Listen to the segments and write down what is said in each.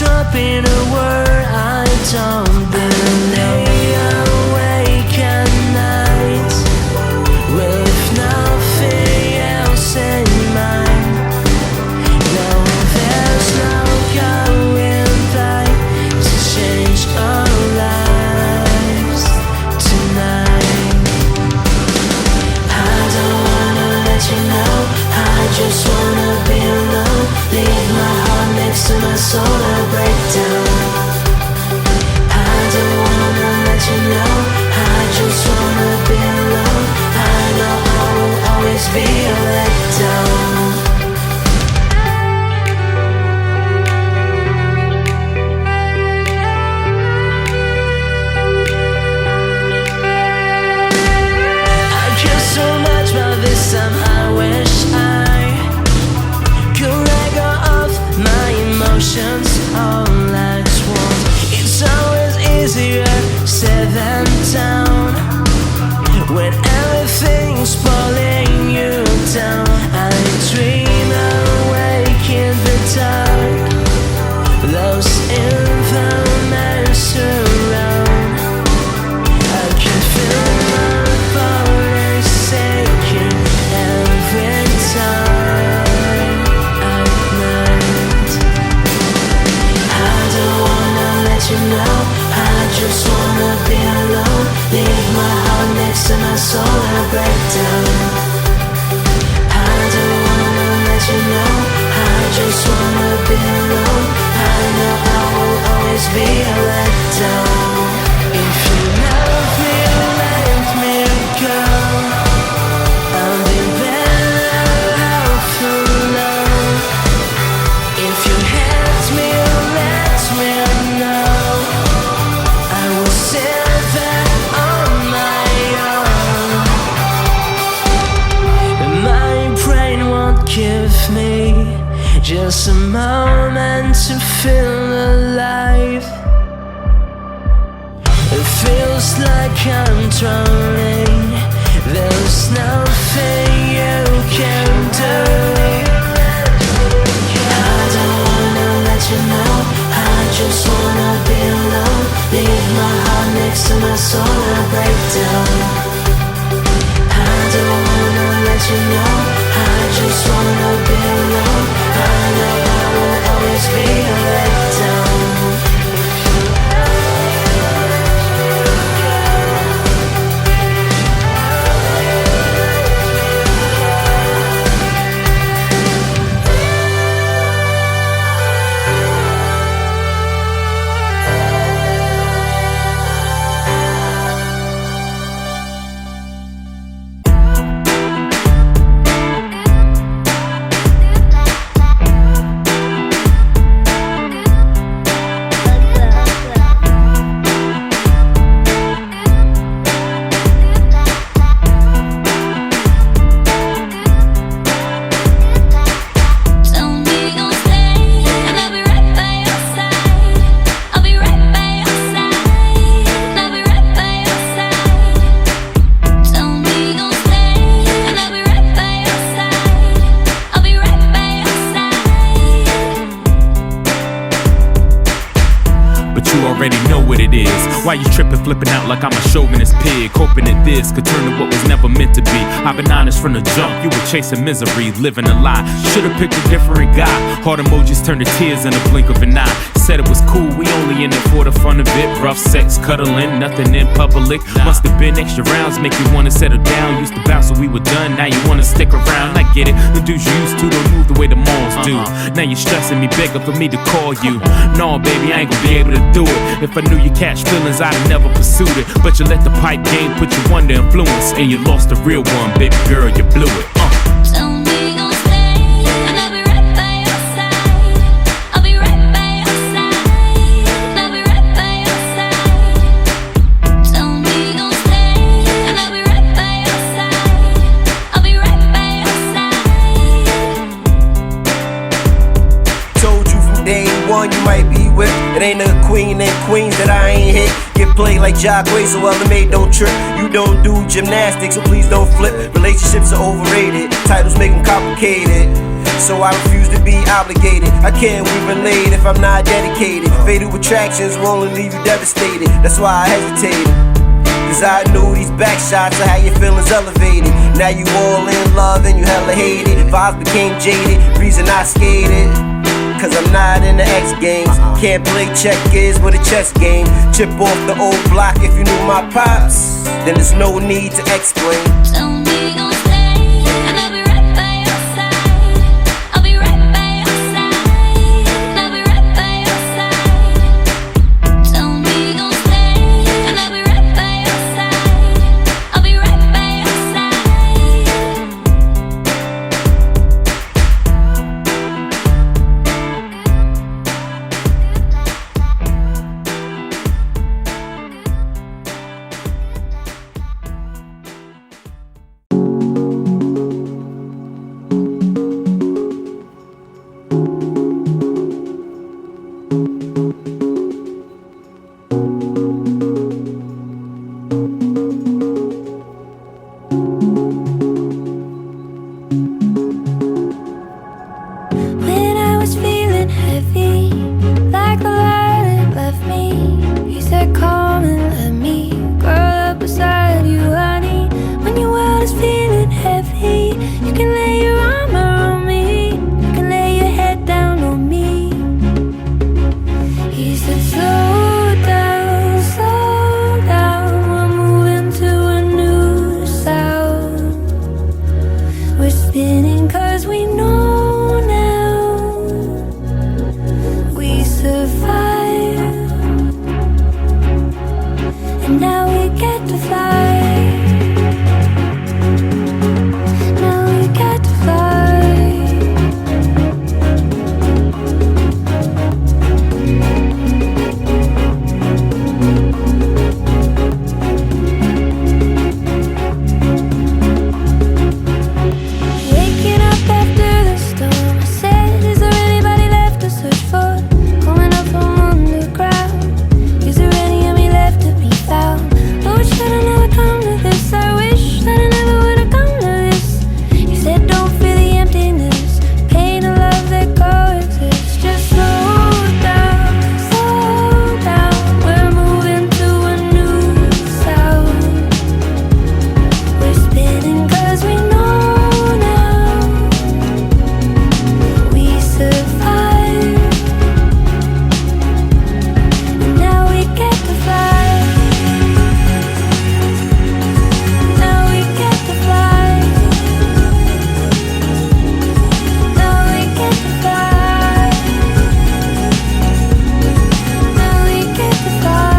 dropping a word I don't believe. Awake at night with nothing else in mind, knowing there's no going back to change our lives tonight. I don't wanna let you know, I just wanna be alone. Leave my heart next to my soul, I break down. I don't wanna let you know, I just wanna be alone. I know I will always be a letdown. I care so much, but this time I wish I could let go of my emotions all at once. It's always easier said than done when everything's pulling you down. I dream awake in the dark, lost in the mess around. I can feel my body shaking every time at night. I don't wanna let you know, I just wanna be alone. Leave my heart next to my soul, I break down. I don't wanna let you know, I just wanna be alone. I know I will always be a letdown. If you love me, let me go. I'll be better off alone. If you hate me, let me know. I will sit there on my own. My brain won't give me just a moment to feel alive. It feels like I'm drowning. There's nothing you can do. I don't wanna let you know, I just wanna be alone. Leave my heart next to my soul, I break down. I don't wanna let you know, I just wanna be alone. I know I will always be a letdown. Why you tripping, flipping out like I'm a chauvinist pig, hoping that this could turn to what was never meant to be. I've been honest from the jump, you were chasing misery, living a lie. Should've picked a different guy. Heart emojis turned to tears in a blink of an eye. Said it was cool, we only in it for the fun of it. Rough sex, cuddling, nothing in public. Must've been extra rounds, make you wanna settle down. Used to bounce when we were done, now you wanna stick around. I get it, the dudes you used to don't move the way the malls do. Now you're stressing me, begging for me to call you. No, baby, I ain't gonna be able to do it. If I knew you catch feelings, I'd have never pursued it. But you let the pipe game put you under influence, and you lost the real one, baby girl, you blew it. one you might be with. It ain't a queen named Queens that I ain't hit. Get played like Jacquay, so LMA don't trip. You don't do gymnastics, so please don't flip. Relationships are overrated, titles make them complicated. So I refuse to be obligated. I can't we relate if I'm not dedicated. Fatal attractions will only leave you devastated. That's why I hesitated. Cause I knew these back shots of how your feelings elevated. Now you all in love and you hella hate it. Vibes became jaded, reason I skated. Cause I'm not in the X Games. Can't play checkers with a chess game. Chip off the old block if you knew my pops. Then there's no need to explain. Tell me gon' stay, and I'll be right by your side. I'll be right by your side. I'll be right by your side. Tell me gon' stay, and I'll be right by your side. I'll be right by your side. When I was feeling heavy, like the light it left me, you said come and let me curl up beside you, honey. When your world is feeling heavy, you can lay your arm around me, you can lay your head down on me. He said slow down, we're moving to a new sound. We're spinning cause we know now we survived, and now we get to fly. Now we get to fly. Waking up after the storm, I said, is there anybody left to search for? Coming up from underground, is there any of me left to be found? I wish that I never come to this, I wish that I never would have come to this. You said don't feel the emptiness, pain and love that coexist. Just slow down, we're moving to a new sound. We're spinning cause we know now we survived, and now we get to fly. Now we get to fly. Now we get to fly. Now we get to fly.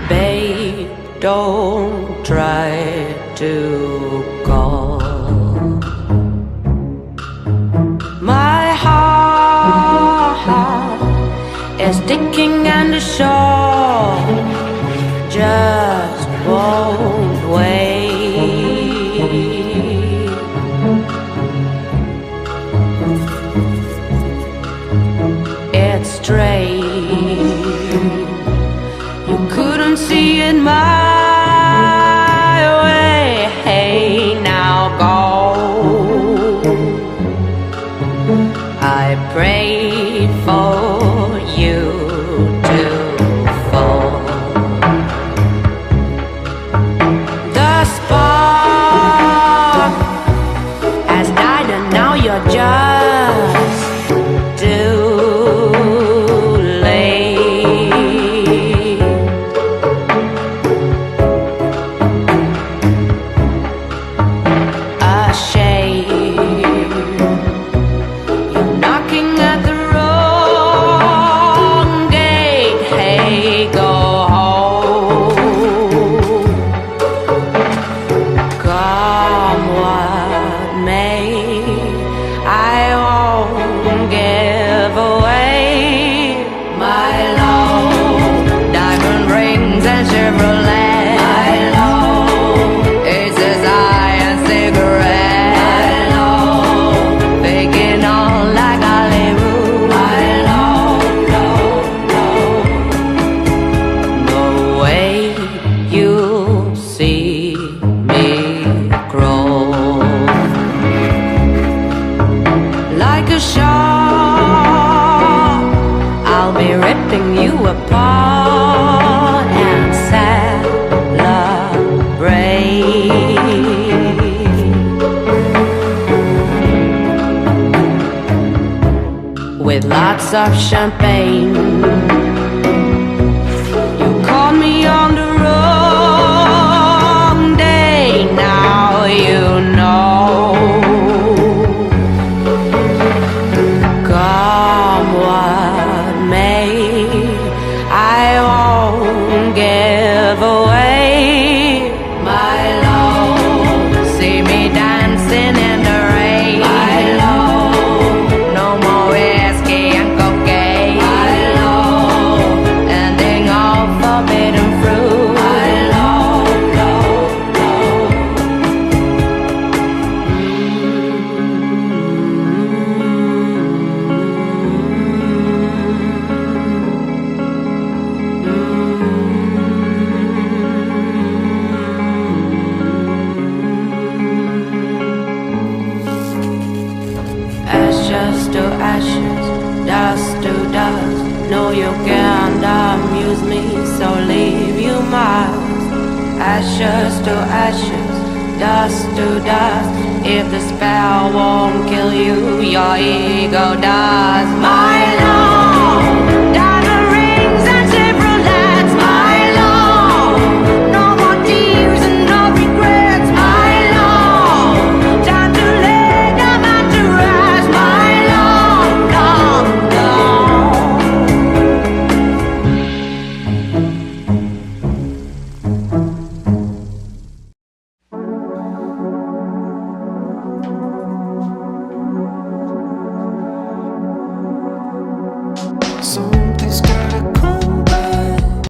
Babe, don't try to call. My heart is sticking and the shore just won't wait. It's strange, you couldn't see it my way. Hey, now go. I prayed for you. a shark, I'll be ripping you apart and celebrate with lots of champagne. You caught me on the wrong day, now you know. Come what may, I won't give away my love. See me dancing in the rain, my love. No more whiskey and cocaine, my love. Ending all forbidden fruit, my love, love, love. Ashes to ashes, dust to dust. No, you can't amuse me, so leave you miles. Ashes to ashes, dust to dust. If the spell won't kill you, your ego does. My